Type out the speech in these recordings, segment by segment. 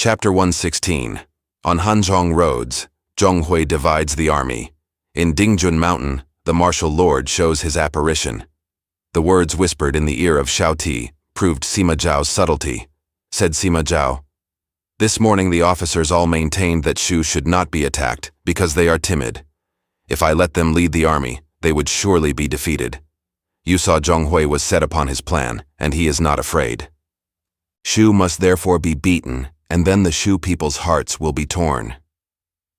Chapter 116. On Hanzhong roads, Zhong Hui divides the army. In Dingjun mountain, the martial lord shows his apparition. The words whispered in the ear of Shao Ti proved Sima Zhao's subtlety. Said Sima Zhao, "This morning the officers all maintained that Shu should not be attacked because they are timid. If I let them lead the army, they would surely be defeated. You saw Zhong Hui was set upon his plan, and he is not afraid. Shu must therefore be beaten, and then the Shu people's hearts will be torn.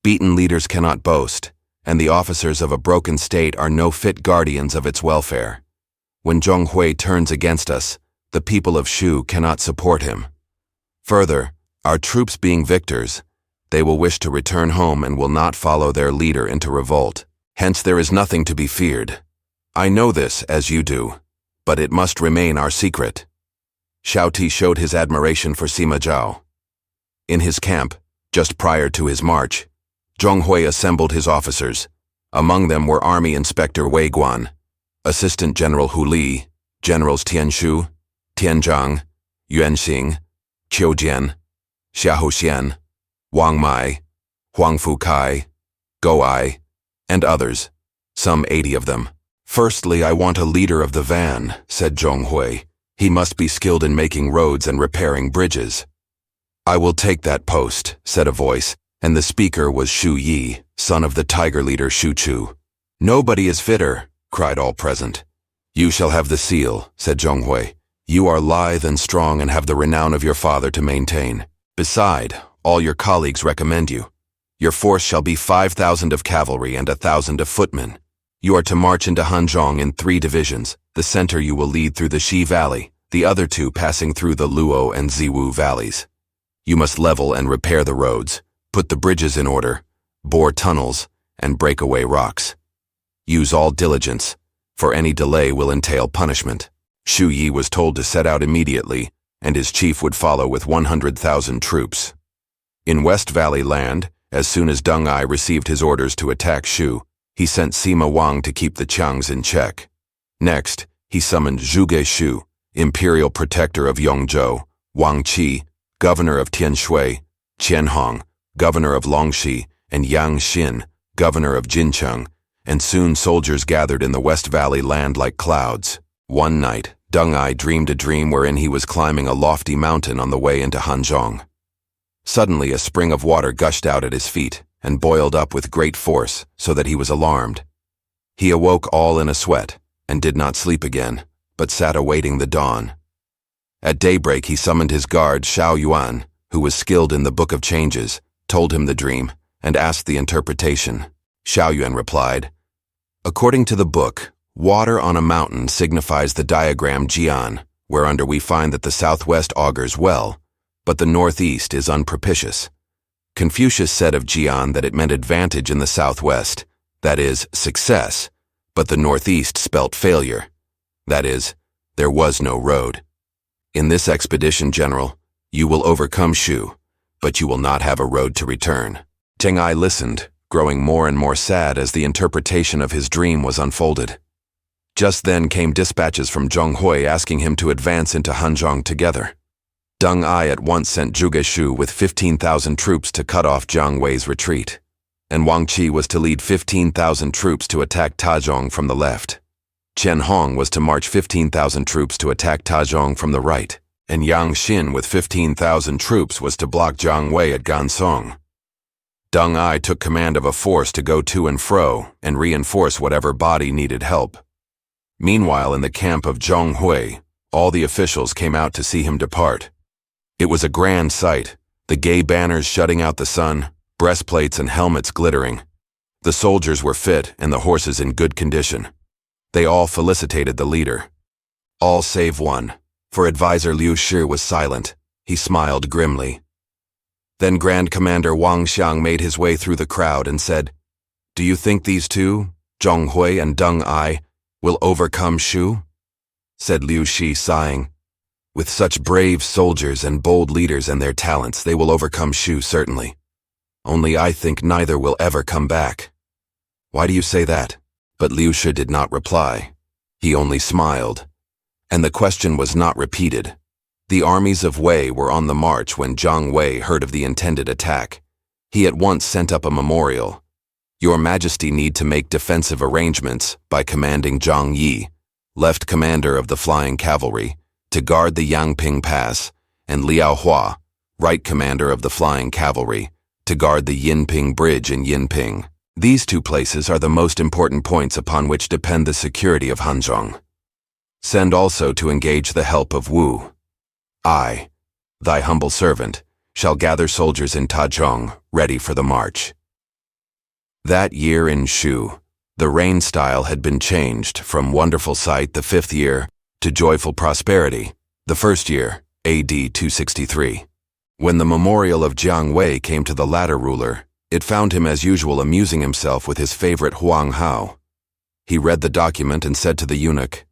Beaten leaders cannot boast, and the officers of a broken state are no fit guardians of its welfare. When Zhong Hui turns against us, the people of Shu cannot support him. Further, our troops being victors, they will wish to return home and will not follow their leader into revolt. Hence there is nothing to be feared. I know this as you do, but it must remain our secret." Shao Ti showed his admiration for Sima Zhao. In his camp, just prior to his march, Zhong Hui assembled his officers. Among them were Army Inspector Wei Guan, Assistant General Hu Li, Generals Tian Shu, Tian Zhang, Yuan Xing, Qiu Jian, Xiahou Xian, Wang Mai, Huang Fu Kai, Go Ai, and others, some 80 of them. "Firstly, I want a leader of the van," said Zhong Hui. "He must be skilled in making roads and repairing bridges." "I will take that post," said a voice, and the speaker was Shu Yi, son of the tiger leader Shu Chu. "Nobody is fitter," cried all present. "You shall have the seal," said Zhong Hui. "You are lithe and strong and have the renown of your father to maintain. Beside, all your colleagues recommend you. Your force shall be 5,000 of cavalry and 1,000 of footmen. You are to march into Hanzhong in 3 divisions. The center you will lead through the Xi Valley, the other 2 passing through the Luo and Ziwu valleys. You must level and repair the roads, put the bridges in order, bore tunnels, and break away rocks. Use all diligence, for any delay will entail punishment." Shu Yi was told to set out immediately, and his chief would follow with 100,000 troops. In West Valley land, as soon as Deng Ai received his orders to attack Shu, he sent Sima Wang to keep the Qiangs in check. Next, he summoned Zhuge Shu, imperial protector of Yongzhou, Wang Qi, governor of Tianshui, Qian Hong, governor of Longxi, and Yang Xin, governor of Jincheng, and soon soldiers gathered in the West Valley land like clouds. One night, Deng Ai dreamed a dream wherein he was climbing a lofty mountain on the way into Hanzhong. Suddenly a spring of water gushed out at his feet and boiled up with great force so that he was alarmed. He awoke all in a sweat and did not sleep again, but sat awaiting the dawn. At daybreak he summoned his guard Xiao Yuan, who was skilled in the Book of Changes, told him the dream, and asked the interpretation. Xiao Yuan replied, "According to the book, water on a mountain signifies the diagram Jian, whereunder we find that the southwest augurs well, but the northeast is unpropitious. Confucius said of Jian that it meant advantage in the southwest, that is, success, but the northeast spelt failure, that is, there was no road. In this expedition, General, you will overcome Shu, but you will not have a road to return." Deng Ai listened, growing more and more sad as the interpretation of his dream was unfolded. Just then came dispatches from Zhong Hui asking him to advance into Hanzhong together. Deng Ai at once sent Zhuge Shu with 15,000 troops to cut off Jiang Wei's retreat, and Wang Qi was to lead 15,000 troops to attack Tazhong from the left. Qian Hong was to march 15,000 troops to attack Tazhong from the right, and Yang Xin with 15,000 troops was to block Jiang Wei at Gansong. Deng Ai took command of a force to go to and fro and reinforce whatever body needed help. Meanwhile, in the camp of Zhong Hui, all the officials came out to see him depart. It was a grand sight, the gay banners shutting out the sun, breastplates and helmets glittering. The soldiers were fit and the horses in good condition. They all felicitated the leader. All save one, for advisor Liu Shi was silent. He smiled grimly. Then Grand Commander Wang Xiang made his way through the crowd and said, "Do you think these two, Zhong Hui and Deng Ai, will overcome Shu?" Said Liu Shi, sighing, "With such brave soldiers and bold leaders and their talents, they will overcome Shu certainly. Only I think neither will ever come back." "Why do you say that?" But Liu Shi did not reply. He only smiled, and the question was not repeated. The armies of Wei were on the march when Jiang Wei heard of the intended attack. He at once sent up a memorial. Your Majesty need to make defensive arrangements by commanding Zhang Yi, left commander of the flying cavalry, to guard the Yangping Pass, and Liao Hua, right commander of the flying cavalry, to guard the Yinping Bridge in Yinping. These two places are the most important points upon which depend the security of Hanzhong. Send also to engage the help of Wu. I, thy humble servant, shall gather soldiers in Tazhong, ready for the march. That year in Shu, the reign style had been changed from wonderful sight the 5th year to joyful prosperity, the 1st year, AD 263. When the memorial of Jiang Wei came to the latter ruler, it found him as usual amusing himself with his favorite Huang Hao. He read the document and said to the eunuch,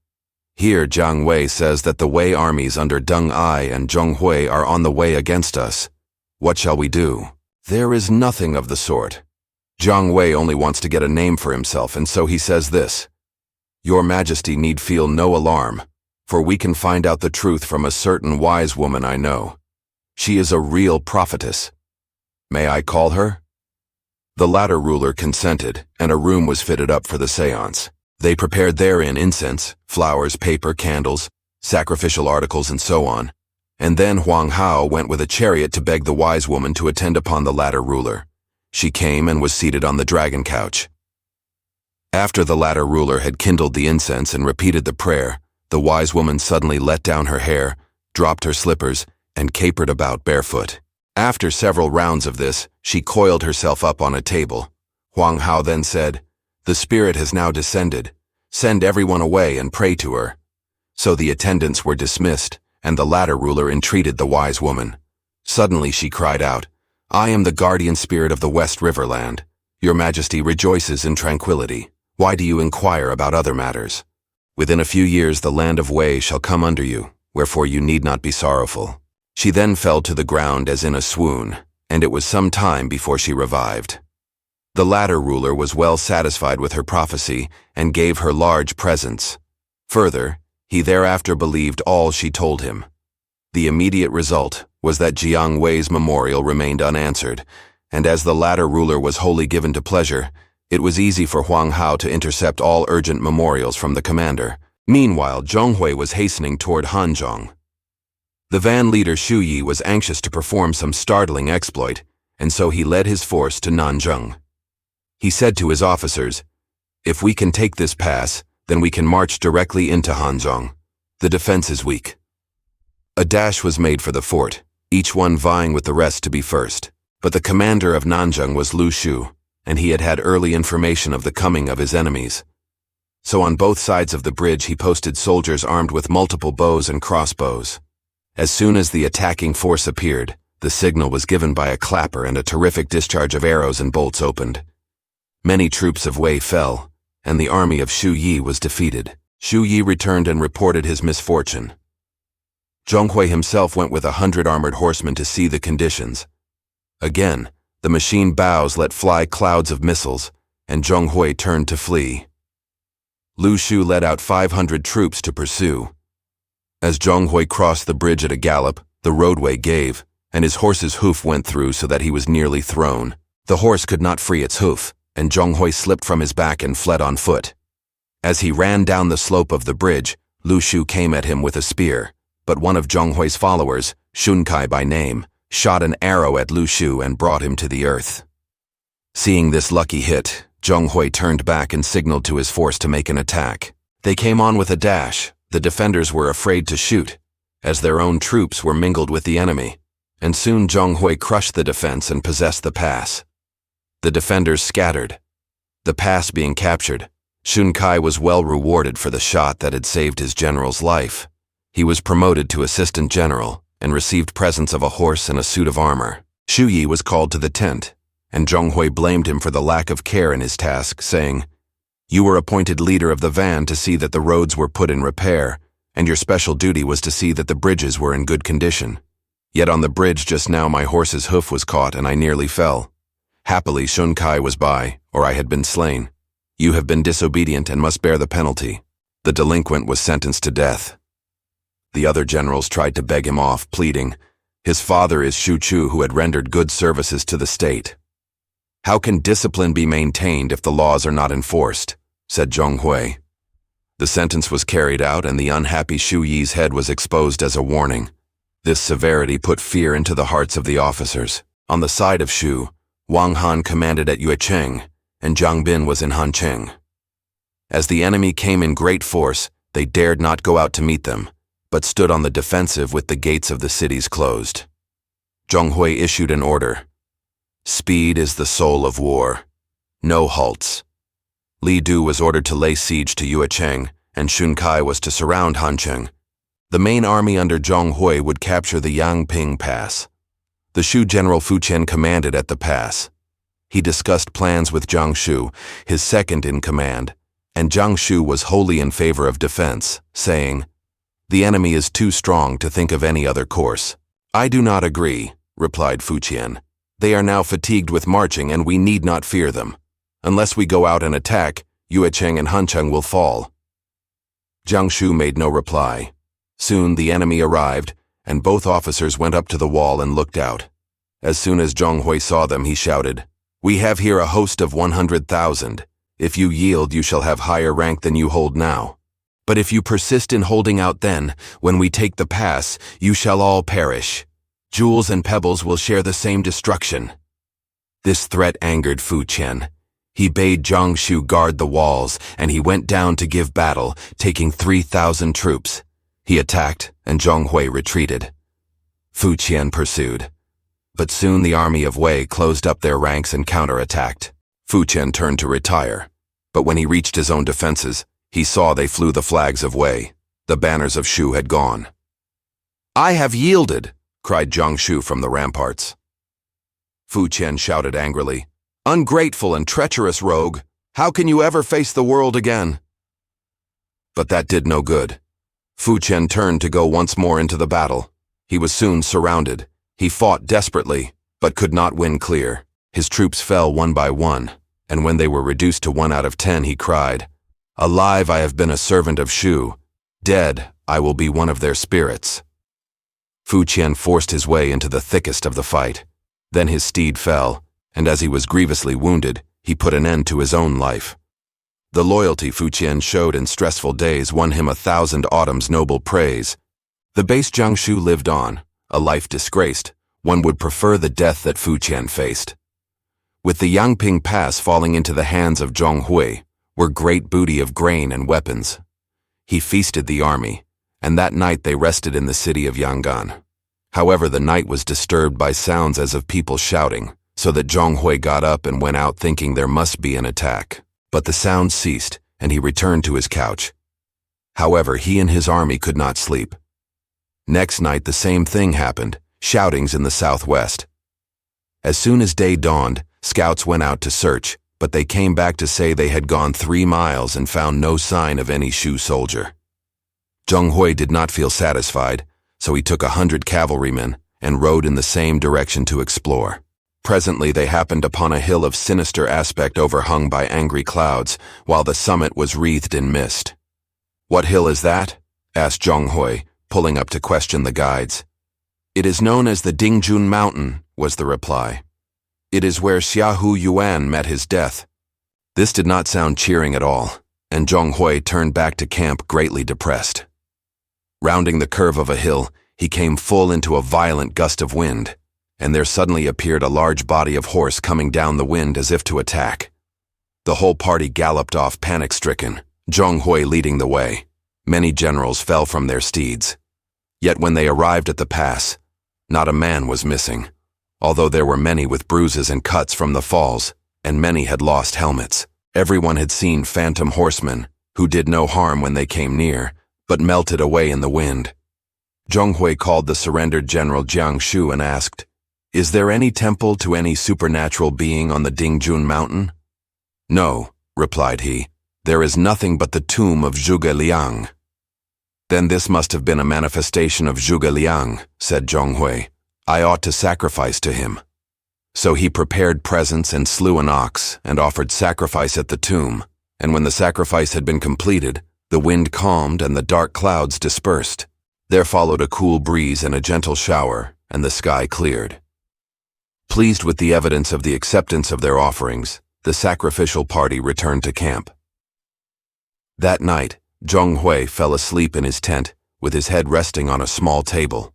"Here Jiang Wei says that the Wei armies under Deng Ai and Zhong Hui are on the way against us. What shall we do?" "There is nothing of the sort. Jiang Wei only wants to get a name for himself, and so he says this. Your Majesty need feel no alarm, for we can find out the truth from a certain wise woman I know. She is a real prophetess. May I call her?" The latter ruler consented, and a room was fitted up for the seance. They prepared therein incense, flowers, paper, candles, sacrificial articles, and so on. And then Huang Hao went with a chariot to beg the wise woman to attend upon the latter ruler. She came and was seated on the dragon couch. After the latter ruler had kindled the incense and repeated the prayer, the wise woman suddenly let down her hair, dropped her slippers, and capered about barefoot. After several rounds of this, she coiled herself up on a table. Huang Hao then said, "The spirit has now descended. Send everyone away and pray to her." So the attendants were dismissed, and the latter ruler entreated the wise woman. Suddenly she cried out, "I am the guardian spirit of the West Riverland. Your Majesty rejoices in tranquility. Why do you inquire about other matters? Within a few years the land of Wei shall come under you, wherefore you need not be sorrowful." She then fell to the ground as in a swoon, and it was some time before she revived. The latter ruler was well satisfied with her prophecy and gave her large presents. Further, he thereafter believed all she told him. The immediate result was that Jiang Wei's memorial remained unanswered, and as the latter ruler was wholly given to pleasure, it was easy for Huang Hao to intercept all urgent memorials from the commander. Meanwhile, Zhong Hui was hastening toward Hanzhong. The van leader Shu Yi was anxious to perform some startling exploit, and so he led his force to Nanjing. He said to his officers, "If we can take this pass, then we can march directly into Hanzhong. The defense is weak." A dash was made for the fort, each one vying with the rest to be first. But the commander of Nanjing was Lu Shu, and he had had early information of the coming of his enemies. So on both sides of the bridge he posted soldiers armed with multiple bows and crossbows. As soon as the attacking force appeared, the signal was given by a clapper and a terrific discharge of arrows and bolts opened. Many troops of Wei fell, and the army of Shu Yi was defeated. Shu Yi returned and reported his misfortune. Zhong Hui himself went with 100 armored horsemen to see the conditions. Again, the machine bows let fly clouds of missiles, and Zhong Hui turned to flee. Lu Shu led out 500 troops to pursue. As Zhong Hui crossed the bridge at a gallop, the roadway gave, and his horse's hoof went through so that he was nearly thrown. The horse could not free its hoof, and Zhong Hui slipped from his back and fled on foot. As he ran down the slope of the bridge, Lu Shu came at him with a spear, but one of Zhong Hui's followers, Sun Quan by name, shot an arrow at Lu Shu and brought him to the earth. Seeing this lucky hit, Zhong Hui turned back and signaled to his force to make an attack. They came on with a dash. The defenders were afraid to shoot, as their own troops were mingled with the enemy, and soon Zhong Hui crushed the defense and possessed the pass. The defenders scattered. The pass being captured, Sun Quan was well rewarded for the shot that had saved his general's life. He was promoted to assistant general and received presents of a horse and a suit of armor. Shu Yi was called to the tent, and Zhong Hui blamed him for the lack of care in his task, saying, "You were appointed leader of the van to see that the roads were put in repair, and your special duty was to see that the bridges were in good condition. Yet on the bridge just now my horse's hoof was caught and I nearly fell. Happily Sun Quan was by, or I had been slain. You have been disobedient and must bear the penalty." The delinquent was sentenced to death. The other generals tried to beg him off, pleading, "His father is Shu Chu, who had rendered good services to the state." "How can discipline be maintained if the laws are not enforced?" said Zhong Hui. The sentence was carried out, and the unhappy Shu Yi's head was exposed as a warning. This severity put fear into the hearts of the officers. On the side of Shu, Wang Han commanded at Yuecheng, and Zhang Bin was in Hancheng. As the enemy came in great force, they dared not go out to meet them, but stood on the defensive with the gates of the cities closed. Zhong Hui issued an order. "Speed is the soul of war. No halts." Li Du was ordered to lay siege to Yuecheng, and Xun Kai was to surround Hancheng. The main army under Zhong Hui would capture the Yangping Pass. The Shu general Fu Qian commanded at the pass. He discussed plans with Zhang Shu, his second in command, and Zhang Shu was wholly in favor of defense, saying, "The enemy is too strong to think of any other course." "I do not agree," replied Fu Qian. "They are now fatigued with marching, and we need not fear them. Unless we go out and attack, Yuecheng and Hancheng will fall." Zhang Shu made no reply. Soon the enemy arrived, and both officers went up to the wall and looked out. As soon as Zhong Hui saw them, he shouted, "We have here a host of 100,000. If you yield, you shall have higher rank than you hold now. But if you persist in holding out then, when we take the pass, you shall all perish. Jewels and pebbles will share the same destruction." This threat angered Fu Qian. He bade Zhang Shu guard the walls, and he went down to give battle, taking 3,000 troops. He attacked, and Zhong Hui retreated. Fu Qian pursued. But soon the army of Wei closed up their ranks and counterattacked. Fu Qian turned to retire, but when he reached his own defenses, he saw they flew the flags of Wei. The banners of Shu had gone. "I have yielded," cried Zhang Shu from the ramparts. Fu Qian shouted angrily, "Ungrateful and treacherous rogue! How can you ever face the world again?" But that did no good. Fu Qian turned to go once more into the battle. He was soon surrounded. He fought desperately, but could not win clear. His troops fell one by one, and when they were reduced to 1 out of 10, he cried, "Alive I have been a servant of Shu. Dead I will be one of their spirits." Fu Qian forced his way into the thickest of the fight. Then his steed fell, and as he was grievously wounded, he put an end to his own life. The loyalty Fu Qian showed in stressful days won him 1,000 autumn's noble praise. The base Zhang Shu lived on, a life disgraced. One would prefer the death that Fu Qian faced. With the Yangping Pass falling into the hands of Zhong Hui were great booty of grain and weapons. He feasted the army, and that night they rested in the city of Yangan. However, the night was disturbed by sounds as of people shouting, so that Zhong Hui got up and went out thinking there must be an attack. But the sound ceased, and he returned to his couch. However, he and his army could not sleep. Next night the same thing happened, shoutings in the southwest. As soon as day dawned, scouts went out to search, but they came back to say they had gone 3 miles and found no sign of any Shu soldier. Zhong Hui did not feel satisfied, so he took 100 cavalrymen and rode in the same direction to explore. Presently they happened upon a hill of sinister aspect overhung by angry clouds, while the summit was wreathed in mist. "What hill is that?" asked Zhong Hui, pulling up to question the guides. "It is known as the Dingjun Mountain," was the reply. "It is where Xiaohu Yuan met his death." This did not sound cheering at all, and Zhong Hui turned back to camp greatly depressed. Rounding the curve of a hill, he came full into a violent gust of wind, and there suddenly appeared a large body of horse coming down the wind as if to attack. The whole party galloped off panic-stricken, Zhong Hui leading the way. Many generals fell from their steeds. Yet when they arrived at the pass, not a man was missing, although there were many with bruises and cuts from the falls, and many had lost helmets. Everyone had seen phantom horsemen, who did no harm when they came near, but melted away in the wind. Zhong Hui called the surrendered General Jiang Shu and asked, "Is there any temple to any supernatural being on the Dingjun mountain?" "No," replied he. "There is nothing but the tomb of Zhuge Liang." "Then this must have been a manifestation of Zhuge Liang," said Zhong Hui. "I ought to sacrifice to him." So he prepared presents and slew an ox and offered sacrifice at the tomb, and when the sacrifice had been completed, the wind calmed and the dark clouds dispersed. There followed a cool breeze and a gentle shower, and the sky cleared. Pleased with the evidence of the acceptance of their offerings, the sacrificial party returned to camp. That night, Zhong fell asleep in his tent, with his head resting on a small table.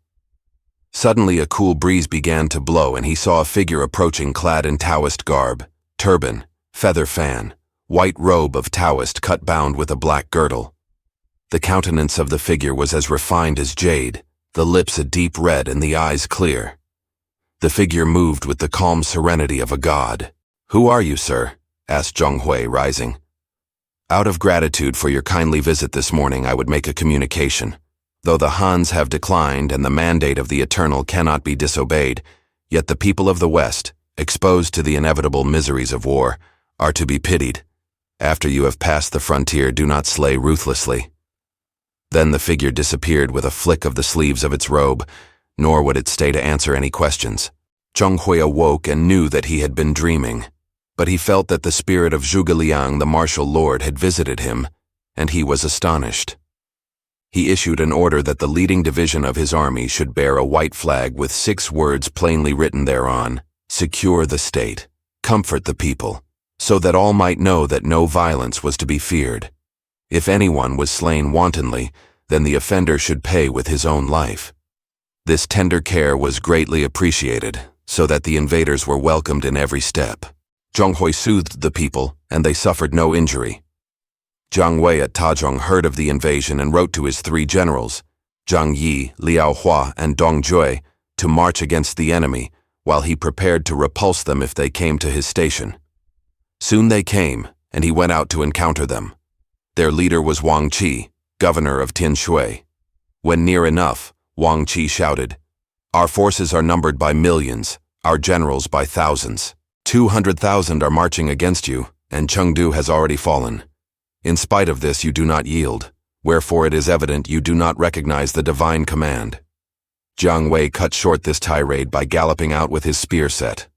Suddenly a cool breeze began to blow and he saw a figure approaching clad in Taoist garb, turban, feather fan, white robe of Taoist cut bound with a black girdle. The countenance of the figure was as refined as jade, the lips a deep red and the eyes clear. The figure moved with the calm serenity of a god. "Who are you, sir?" asked Zhong, rising. "Out of gratitude for your kindly visit this morning, I would make a communication. Though the Hans have declined and the mandate of the Eternal cannot be disobeyed, yet the people of the West, exposed to the inevitable miseries of war, are to be pitied. After you have passed the frontier, do not slay ruthlessly." Then the figure disappeared with a flick of the sleeves of its robe, nor would it stay to answer any questions. Zhong awoke and knew that he had been dreaming, but he felt that the spirit of Zhuge Liang, the martial lord, had visited him, and he was astonished. He issued an order that the leading division of his army should bear a white flag with 6 words plainly written thereon: "Secure the state, comfort the people," so that all might know that no violence was to be feared. If anyone was slain wantonly, then the offender should pay with his own life. This tender care was greatly appreciated, so that the invaders were welcomed in every step. Zhong soothed the people, and they suffered no injury. Jiang Wei at Hanzhong heard of the invasion and wrote to his 3 generals, Zhang Yi, Liao Hua, and Dong Jue, to march against the enemy, while he prepared to repulse them if they came to his station. Soon they came, and he went out to encounter them. Their leader was Wang Qi, governor of Tianshui. When near enough, Wang Qi shouted, "Our forces are numbered by millions, our generals by thousands. 200,000 are marching against you, and Chengdu has already fallen. In spite of this you do not yield, wherefore it is evident you do not recognize the divine command." Jiang Wei cut short this tirade by galloping out with his spear set.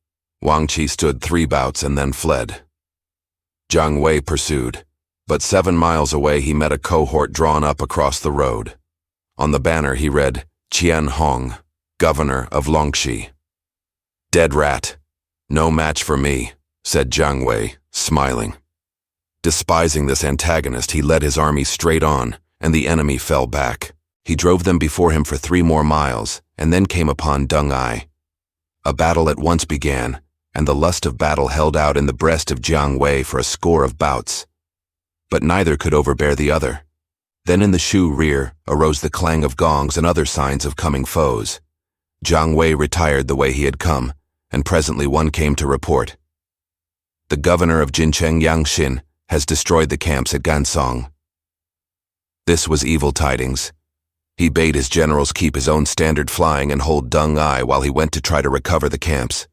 Wang Qi stood 3 bouts and then fled. Jiang Wei pursued, but 7 miles away he met a cohort drawn up across the road. On the banner he read, "Qian Hong, governor of Longxi." "Dead rat. No match for me," said Jiang Wei, smiling. Despising this antagonist, he led his army straight on, and the enemy fell back. He drove them before him for 3 more miles, and then came upon Deng Ai. A battle at once began, and the lust of battle held out in the breast of Jiang Wei for a score of bouts. But neither could overbear the other. Then in the Shu rear arose the clang of gongs and other signs of coming foes. Jiang Wei retired the way he had come, and presently one came to report. "The governor of Jincheng Yangxin has destroyed the camps at Gansong." This was evil tidings. He bade his generals keep his own standard flying and hold Deng Ai while he went to try to recover the camps.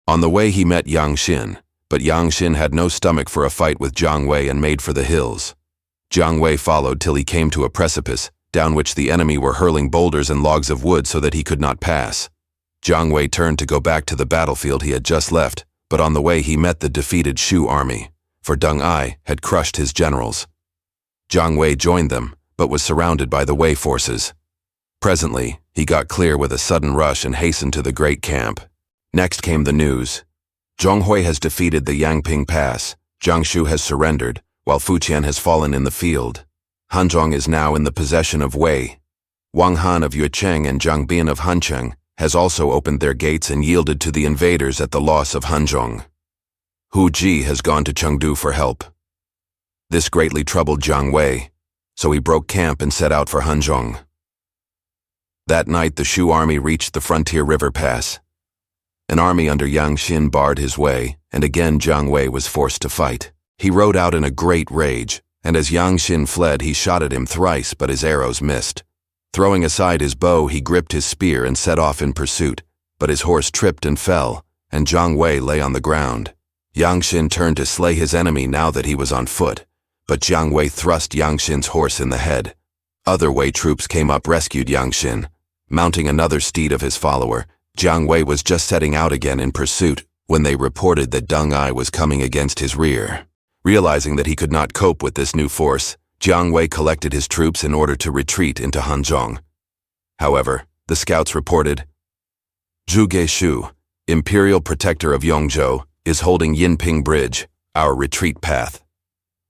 On the way he met Yangxin, but Yangxin had no stomach for a fight with Jiang Wei and made for the hills. Jiang Wei followed till he came to a precipice, down which the enemy were hurling boulders and logs of wood so that he could not pass. Jiang Wei turned to go back to the battlefield he had just left, but on the way he met the defeated Shu army, for Deng Ai had crushed his generals. Jiang Wei joined them, but was surrounded by the Wei forces. Presently, he got clear with a sudden rush and hastened to the great camp. Next came the news. Zhong has defeated the Yangping Pass, Jiangshu has surrendered, while Fuqian has fallen in the field. Hanzhong is now in the possession of Wei. Wang Han of Yucheng and Zhang Bian of Hancheng has also opened their gates and yielded to the invaders at the loss of Hanzhong. Hu Ji has gone to Chengdu for help. This greatly troubled Jiang Wei, so he broke camp and set out for Hanzhong. That night the Shu army reached the frontier river pass. An army under Yangxin barred his way, and again Jiang Wei was forced to fight. He rode out in a great rage, and as Yangxin fled he shot at him thrice, but his arrows missed. Throwing aside his bow, he gripped his spear and set off in pursuit, but his horse tripped and fell, and Jiang Wei lay on the ground. Yangxin turned to slay his enemy now that he was on foot, but Jiang Wei thrust Yangxin's horse in the head. Other Wei troops came up, rescued Yangxin. Mounting another steed of his follower, Jiang Wei was just setting out again in pursuit when they reported that Deng Ai was coming against his rear. Realizing that he could not cope with this new force, Jiang Wei collected his troops in order to retreat into Hanzhong. However, the scouts reported, Zhuge Shu, Imperial Protector of Yongzhou, is holding Yinping Bridge, our retreat path.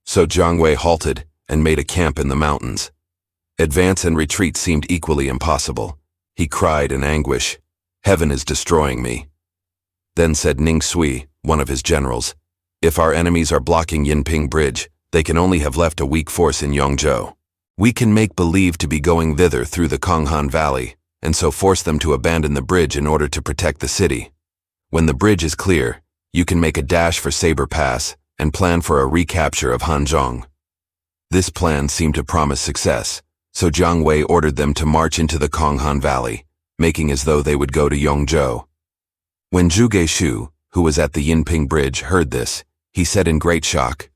So Jiang Wei halted and made a camp in the mountains. Advance and retreat seemed equally impossible. He cried in anguish, "Heaven is destroying me." Then said Ning Sui, one of his generals, "If our enemies are blocking Yinping Bridge, they can only have left a weak force in Yongzhou. We can make believe to be going thither through the Konghan Valley, and so force them to abandon the bridge in order to protect the city. When the bridge is clear, you can make a dash for Saber Pass and plan for a recapture of Hanzhong." This plan seemed to promise success, so Jiang Wei ordered them to march into the Konghan Valley, making as though they would go to Yongzhou. When Zhuge Shu, who was at the Yinping Bridge, heard this, he said in great shock,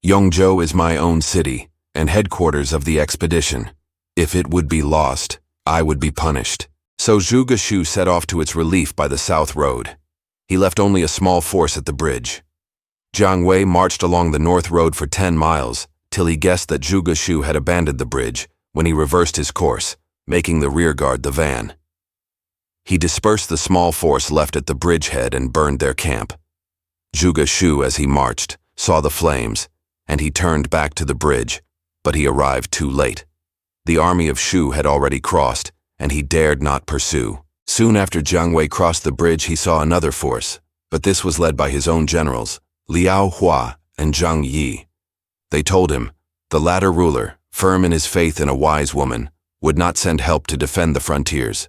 "Yongzhou is my own city and headquarters of the expedition. If it would be lost, I would be punished." So Zhuge Shu set off to its relief by the south road. He left only a small force at the bridge. Jiang Wei marched along the north road for 10 miles, till he guessed that Zhuge Shu had abandoned the bridge, when he reversed his course, making the rearguard the van. He dispersed the small force left at the bridgehead and burned their camp. Zhuge Shu, as he marched, saw the flames, and he turned back to the bridge, but he arrived too late. The army of Shu had already crossed, and he dared not pursue. Soon after Jiang Wei crossed the bridge, he saw another force, but this was led by his own generals, Liao Hua and Zhang Yi. They told him, the latter ruler, firm in his faith in a wise woman, would not send help to defend the frontiers.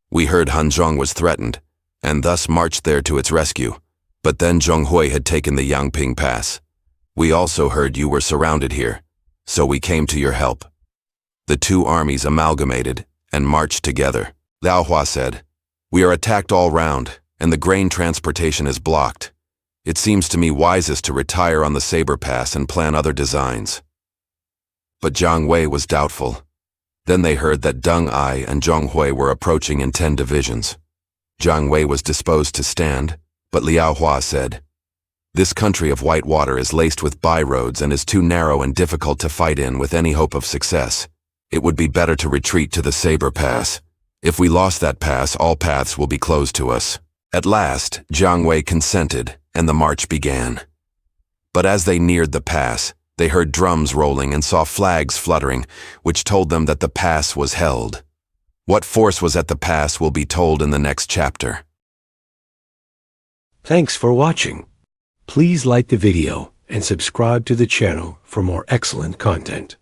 We heard Hanzhong was threatened, and thus marched there to its rescue, but then Zhonghui had taken the Yangping Pass. We also heard you were surrounded here, so we came to your help. The two armies amalgamated and marched together. Liao Hua said, "We are attacked all round, and the grain transportation is blocked. It seems to me wisest to retire on the Saber Pass and plan other designs." But Jiang Wei was doubtful. Then they heard that Deng Ai and Zhonghui were approaching in 10 divisions. Jiang Wei was disposed to stand, but Liao Hua said, "This country of white water is laced with byroads and is too narrow and difficult to fight in with any hope of success. It would be better to retreat to the Saber Pass. If we lost that pass, all paths will be closed to us." At last, Jiang Wei consented, and the march began. But as they neared the pass, they heard drums rolling and saw flags fluttering, which told them that the pass was held. What force was at the pass will be told in the next chapter. Thanks for watching. Please like the video and subscribe to the channel for more excellent content.